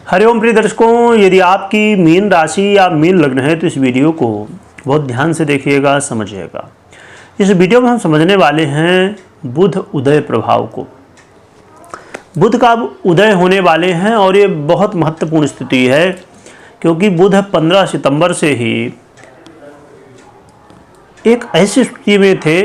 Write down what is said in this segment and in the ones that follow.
हरिओम प्रिय दर्शकों, यदि आपकी मीन राशि या मीन लग्न है तो इस वीडियो को बहुत ध्यान से देखिएगा, समझिएगा। इस वीडियो में हम समझने वाले हैं बुध उदय प्रभाव को। बुध का अब उदय होने वाले हैं और ये बहुत महत्वपूर्ण स्थिति है, क्योंकि बुध 15 सितंबर से ही एक ऐसी स्थिति में थे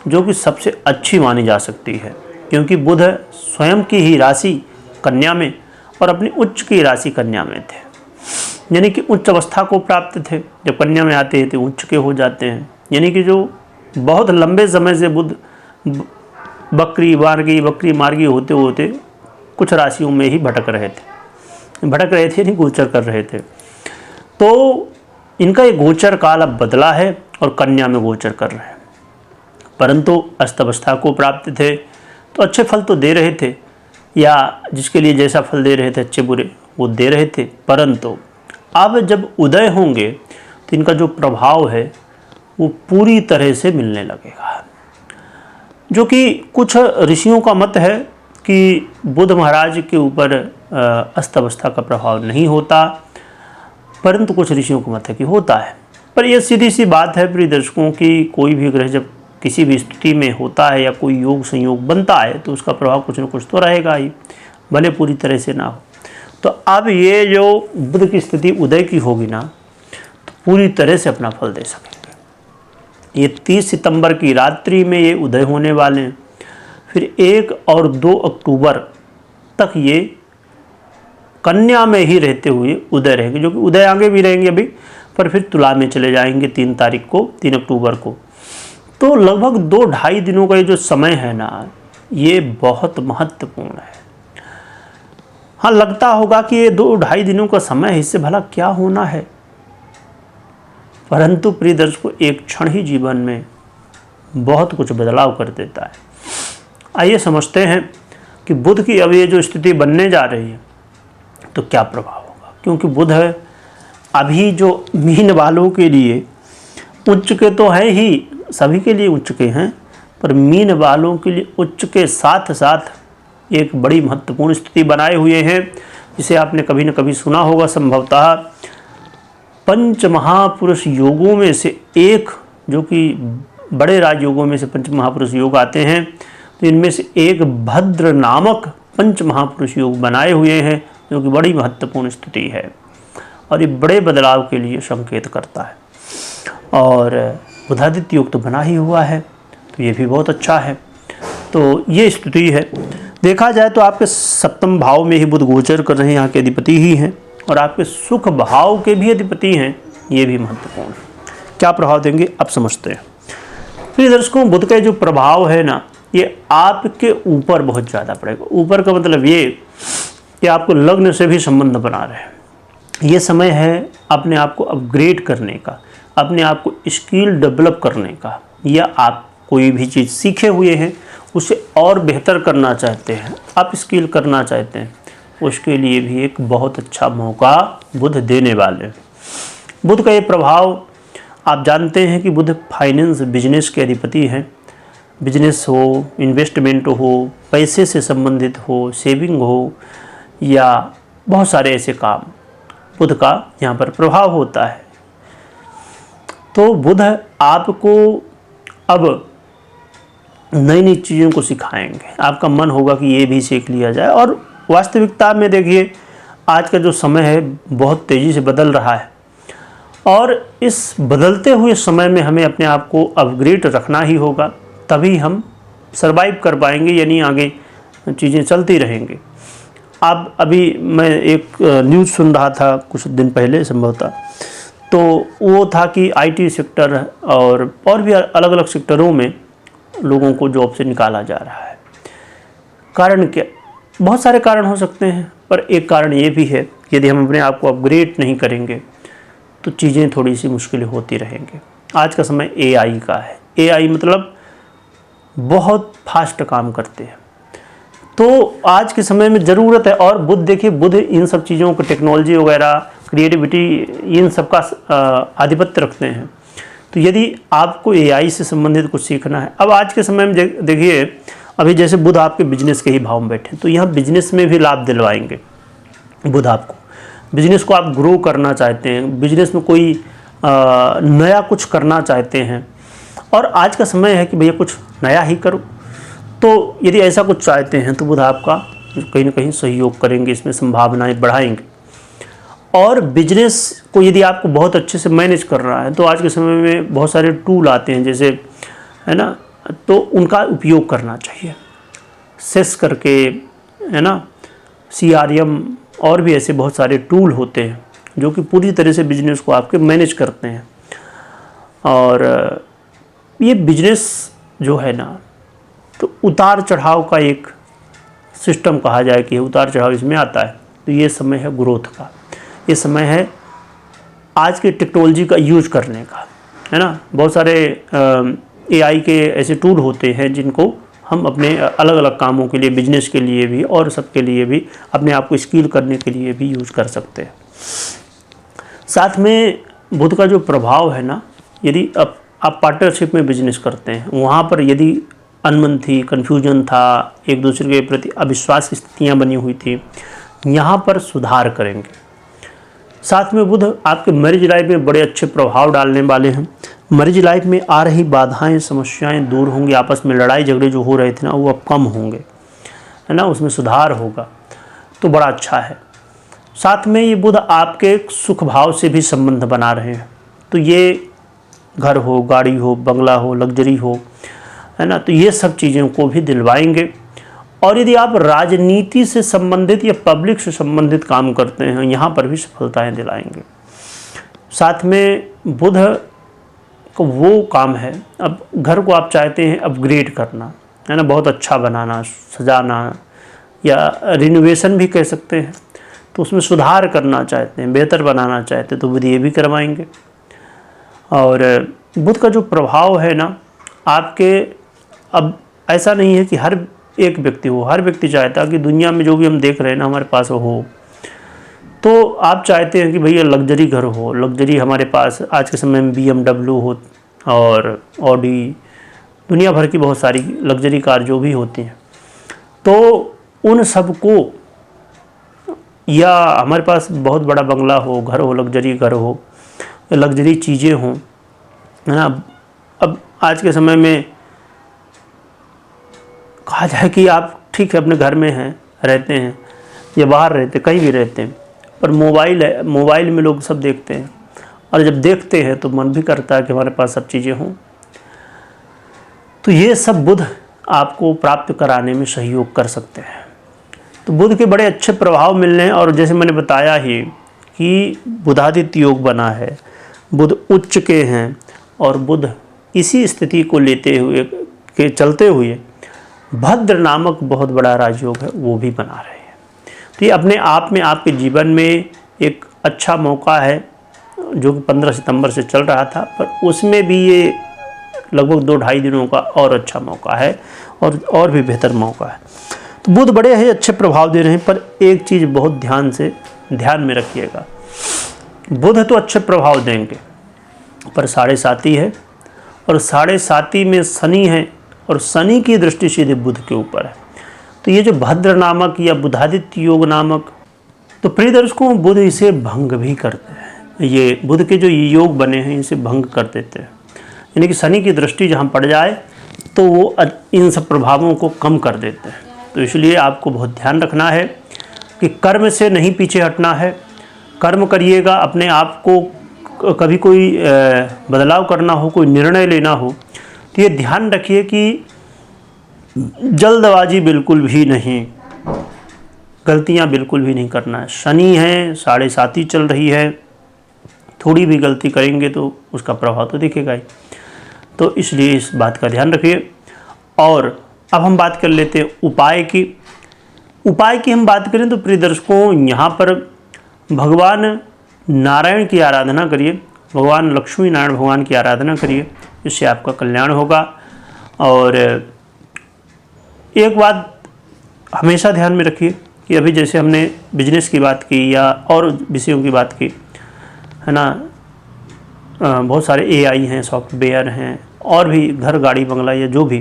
जो कि सबसे अच्छी मानी जा सकती है, क्योंकि बुध स्वयं की ही राशि कन्या में और अपनी उच्च की राशि कन्या में थे, यानी कि उच्च अवस्था को प्राप्त थे। जब कन्या में आते हैं तो उच्च के हो जाते हैं, यानी कि जो बहुत लंबे समय से बुध बकरी मार्गी होते होते कुछ राशियों में ही भटक रहे थे नहीं गोचर कर रहे थे। तो इनका ये गोचर काल अब बदला है और कन्या में गोचर कर रहे हैं, परंतु अस्त अवस्था को प्राप्त थे तो अच्छे फल तो दे रहे थे, या जिसके लिए जैसा फल दे रहे थे अच्छे बुरे वो दे रहे थे। परंतु अब जब उदय होंगे तो इनका जो प्रभाव है वो पूरी तरह से मिलने लगेगा, जो कि कुछ ऋषियों का मत है कि बुध महाराज के ऊपर अस्त अवस्था का प्रभाव नहीं होता, परंतु कुछ ऋषियों का मत है कि होता है। पर यह सीधी सी बात है प्रिय दर्शकों कि कोई भी ग्रह जब किसी भी स्थिति में होता है या कोई योग संयोग बनता है तो उसका प्रभाव कुछ न कुछ तो रहेगा ही, भले पूरी तरह से ना हो। तो अब ये जो बुध की स्थिति उदय की होगी ना, तो पूरी तरह से अपना फल दे सकेंगे। ये 30 सितंबर की रात्रि में ये उदय होने वाले हैं, फिर 1 और 2 अक्टूबर तक ये कन्या में ही रहते हुए उदय रहेंगे, जो कि उदय आगे भी रहेंगे अभी, पर फिर तुला में चले जाएंगे 3 अक्टूबर को। तो लगभग 2-2.5 दिनों का ये जो समय है ना, ये बहुत महत्वपूर्ण है। हाँ, लगता होगा कि ये 2-2.5 दिनों का समय है, इससे भला क्या होना है, परंतु प्रिय दर्शकों एक क्षण ही जीवन में बहुत कुछ बदलाव कर देता है। आइए समझते हैं कि बुध की अब ये जो स्थिति बनने जा रही है तो क्या प्रभाव होगा, क्योंकि बुध है अभी जो मीन वालों के लिए उच्च के तो है ही, सभी के लिए उच्च के हैं, पर मीन वालों के लिए उच्च के साथ साथ एक बड़ी महत्वपूर्ण स्थिति बनाए हुए हैं, जिसे आपने कभी न कभी सुना होगा संभवतः। पंच महापुरुष योगों में से एक, जो कि बड़े राजयोगों में से पंच महापुरुष योग आते हैं, तो इनमें से एक भद्र नामक पंच महापुरुष योग बनाए हुए हैं, जो कि बड़ी महत्वपूर्ण स्थिति है और ये बड़े बदलाव के लिए संकेत करता है। और बुधादित्य योग तो बना ही हुआ है, तो ये भी बहुत अच्छा है। तो ये स्थिति है। देखा जाए तो आपके सप्तम भाव में ही बुध गोचर कर रहे हैं, यहाँ के अधिपति ही हैं, और आपके सुख भाव के भी अधिपति हैं, ये भी महत्वपूर्ण है। क्या प्रभाव देंगे अब समझते हैं। फिर दर्शकों, बुध का जो प्रभाव है ना, ये आपके ऊपर बहुत ज़्यादा पड़ेगा। ऊपर का मतलब ये कि आपको लग्न से भी संबंध बना रहे हैं। ये समय है अपने आप को अपग्रेड करने का, अपने आप को स्किल डेवलप करने का, या आप कोई भी चीज़ सीखे हुए हैं उसे और बेहतर करना चाहते हैं, आप स्किल करना चाहते हैं, उसके लिए भी एक बहुत अच्छा मौका बुध देने वाले हैं। बुध का ये प्रभाव आप जानते हैं कि बुध फाइनेंस बिजनेस के अधिपति हैं। बिजनेस हो, इन्वेस्टमेंट हो, पैसे से संबंधित हो, सेविंग हो, या बहुत सारे ऐसे काम, बुध का यहाँ पर प्रभाव होता है। तो बुध आपको अब नई नई चीज़ों को सिखाएंगे, आपका मन होगा कि ये भी सीख लिया जाए। और वास्तविकता में देखिए आज का जो समय है बहुत तेज़ी से बदल रहा है, और इस बदलते हुए समय में हमें अपने आप को अपग्रेड रखना ही होगा, तभी हम सरवाइव कर पाएंगे, यानी आगे चीज़ें चलती रहेंगी। अब अभी मैं एक न्यूज़ सुन रहा था कुछ दिन पहले संभवतः, तो वो था कि आईटी सेक्टर और भी अलग अलग सेक्टरों में लोगों को जॉब से निकाला जा रहा है। कारण क्या? बहुत सारे कारण हो सकते हैं, पर एक कारण ये भी है कि यदि हम अपने आप को अपग्रेड नहीं करेंगे तो चीज़ें थोड़ी सी मुश्किलें होती रहेंगी। आज का समय एआई का है। एआई मतलब बहुत फास्ट काम करते हैं, तो आज के समय में ज़रूरत है। और बुध देखिए, बुध इन सब चीज़ों को, टेक्नोलॉजी वगैरह, क्रिएटिविटी, इन सब का आधिपत्य रखते हैं। तो यदि आपको एआई से संबंधित कुछ सीखना है, अब आज के समय में देखिए, अभी जैसे बुध आपके बिजनेस के ही भाव में बैठे, तो यहाँ बिजनेस में भी लाभ दिलवाएंगे। बुध आपको बिजनेस को आप ग्रो करना चाहते हैं, बिजनेस में कोई नया कुछ करना चाहते हैं और आज का समय है कि भैया कुछ नया ही करो, तो यदि ऐसा कुछ चाहते हैं तो बुध आपका कहीं ना कहीं सहयोग करेंगे, इसमें संभावनाएं बढ़ाएंगे। और बिजनेस को यदि आपको बहुत अच्छे से मैनेज करना है तो आज के समय में बहुत सारे टूल आते हैं, जैसे है ना, तो उनका उपयोग करना चाहिए। सेस करके, है ना, CRM और भी ऐसे बहुत सारे टूल होते हैं जो कि पूरी तरह से बिजनेस को आपके मैनेज करते हैं। और ये बिजनेस जो है ना, तो उतार चढ़ाव का एक सिस्टम कहा जाए कि उतार चढ़ाव इसमें आता है। तो ये समय है ग्रोथ का, ये समय है आज के टेक्नोलॉजी का यूज करने का, है ना। बहुत सारे AI के ऐसे टूल होते हैं जिनको हम अपने अलग अलग कामों के लिए, बिजनेस के लिए भी और सबके लिए भी, अपने आप को स्किल करने के लिए भी यूज कर सकते हैं। साथ में बुध का जो प्रभाव है ना, यदि आप पार्टनरशिप में बिजनेस करते हैं, वहाँ पर यदि अनबन थी, कन्फ्यूजन था, एक दूसरे के प्रति अविश्वास की स्थितियाँ बनी हुई थी, यहाँ पर सुधार करेंगे। साथ में बुध आपके मैरिज लाइफ में बड़े अच्छे प्रभाव डालने वाले हैं। मैरिज लाइफ में आ रही बाधाएं, समस्याएं दूर होंगी, आपस में लड़ाई झगड़े जो हो रहे थे ना वो अब कम होंगे, है ना, उसमें सुधार होगा, तो बड़ा अच्छा है। साथ में ये बुध आपके सुख भाव से भी संबंध बना रहे हैं, तो ये घर हो, गाड़ी हो, बंगला हो, लग्जरी हो, है ना, तो ये सब चीज़ों को भी दिलवाएंगे। और यदि आप राजनीति से संबंधित या पब्लिक से संबंधित काम करते हैं, यहाँ पर भी सफलताएं दिलाएंगे। साथ में बुध को वो काम है, अब घर को आप चाहते हैं अपग्रेड करना, है ना, बहुत अच्छा बनाना, सजाना या रिनोवेशन भी कह सकते हैं, तो उसमें सुधार करना चाहते हैं, बेहतर बनाना चाहते हैं, तो बुध ये भी करवाएंगे। और बुध का जो प्रभाव है ना आपके, अब ऐसा नहीं है कि हर एक व्यक्ति हो, हर व्यक्ति चाहता कि दुनिया में जो भी हम देख रहे हैं ना हमारे पास हो, तो आप चाहते हैं कि भैया लग्जरी घर हो, लग्जरी हमारे पास आज के समय में BMW हो और ऑडी, दुनिया भर की बहुत सारी लग्जरी कार जो भी होती हैं, तो उन सब को, या हमारे पास बहुत बड़ा बंगला हो, घर हो, लग्जरी घर हो, लग्जरी चीज़ें हों, है ना। अब आज के समय में कहा जाए कि आप ठीक है अपने घर में हैं, रहते हैं या बाहर रहते, कहीं भी रहते हैं, पर मोबाइल है, मोबाइल में लोग सब देखते हैं, और जब देखते हैं तो मन भी करता है कि हमारे पास सब चीज़ें हों। तो ये सब बुध आपको प्राप्त कराने में सहयोग कर सकते हैं। तो बुध के बड़े अच्छे प्रभाव मिलने हैं। और जैसे मैंने बताया ही कि बुधादित्य योग बना है, बुध उच्च के हैं, और बुध इसी स्थिति को लेते हुए के चलते हुए भद्र नामक बहुत बड़ा राजयोग है वो भी बना रहे हैं। तो ये अपने आप में आपके जीवन में एक अच्छा मौका है, जो कि 15 सितंबर से चल रहा था, पर उसमें भी ये लगभग 2-2.5 दिनों का और अच्छा मौका है, और भी बेहतर मौका है। तो बुध बड़े ही अच्छे प्रभाव दे रहे हैं, पर एक चीज़ बहुत ध्यान में रखिएगा, बुध तो अच्छे प्रभाव देंगे, पर 7.5 है, और 7.5 में शनि है, और शनि की दृष्टि सीधे बुध के ऊपर है। तो ये जो भद्र नामक या बुधादित्य योग नामक, तो प्रिय दर्शकों बुध इसे भंग भी करते हैं। ये बुध के जो योग बने हैं इसे भंग कर देते हैं, यानी कि शनि की दृष्टि जहाँ पड़ जाए तो वो इन सब प्रभावों को कम कर देते हैं। तो इसलिए आपको बहुत ध्यान रखना है कि कर्म से नहीं पीछे हटना है, कर्म करिएगा। अपने आप को कभी कोई बदलाव करना हो, कोई निर्णय लेना हो, तो ये ध्यान रखिए कि जल्दबाजी बिल्कुल भी नहीं, गलतियां बिल्कुल भी नहीं करना है। शनि है, 7.5 चल रही है, थोड़ी भी गलती करेंगे तो उसका प्रभाव तो दिखेगा ही। तो इसलिए इस बात का ध्यान रखिए। और अब हम बात कर लेते हैं उपाय की हम बात करें तो प्रिय दर्शकों यहाँ पर भगवान नारायण की आराधना करिए, भगवान लक्ष्मी नारायण भगवान की आराधना करिए, इससे आपका कल्याण होगा। और एक बात हमेशा ध्यान में रखिए कि अभी जैसे हमने बिजनेस की बात की या और विषयों की बात की, है ना, बहुत सारे AI हैं, सॉफ्टवेयर हैं, और भी घर गाड़ी बंगला या जो भी,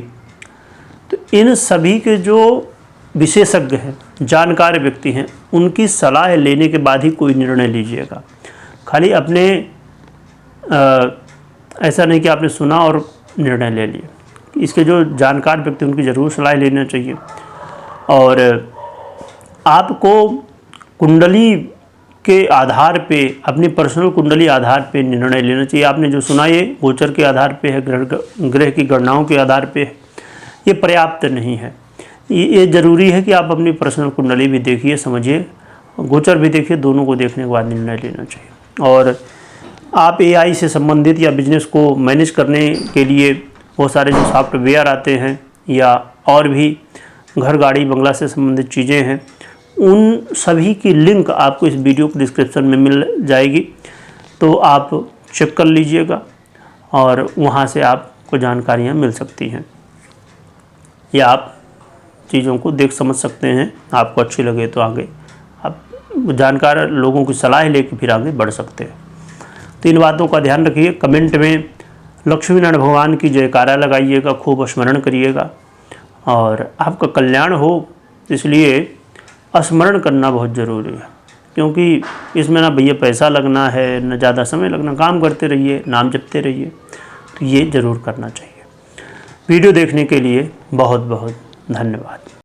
तो इन सभी के जो विशेषज्ञ हैं, जानकार व्यक्ति हैं, उनकी सलाह लेने के बाद ही कोई निर्णय लीजिएगा। खाली अपने ऐसा नहीं कि आपने सुना और निर्णय ले लिए। इसके जो जानकार व्यक्ति उनकी ज़रूर सलाह लेना चाहिए। और आपको कुंडली के आधार पे, अपनी पर्सनल कुंडली आधार पे निर्णय लेना चाहिए। आपने जो सुना ये गोचर के आधार पे है, ग्रह की गणनाओं के आधार पे है, ये पर्याप्त नहीं है। ये ज़रूरी है कि आप अपनी पर्सनल कुंडली भी देखिए, समझिए, गोचर भी देखिए, दोनों को देखने के बाद निर्णय लेना चाहिए। और आप AI से संबंधित या बिजनेस को मैनेज करने के लिए बहुत सारे जो सॉफ्टवेयर आते हैं या और भी घर गाड़ी बंगला से संबंधित चीज़ें हैं, उन सभी की लिंक आपको इस वीडियो के डिस्क्रिप्शन में मिल जाएगी, तो आप चेक कर लीजिएगा और वहाँ से आपको जानकारियाँ मिल सकती हैं या आप चीज़ों को देख समझ सकते हैं। आपको अच्छी लगे तो आगे आप जानकार लोगों की सलाह लेकर फिर आगे बढ़ सकते हैं। तो इन बातों का ध्यान रखिए। कमेंट में लक्ष्मी नारायण भगवान की जयकारा लगाइएगा, खूब स्मरण करिएगा और आपका कल्याण हो, इसलिए स्मरण करना बहुत ज़रूरी है। क्योंकि इसमें ना भैया पैसा लगना है, न ज़्यादा समय लगना, काम करते रहिए, नाम जपते रहिए, तो ये ज़रूर करना चाहिए। वीडियो देखने के लिए बहुत बहुत धन्यवाद।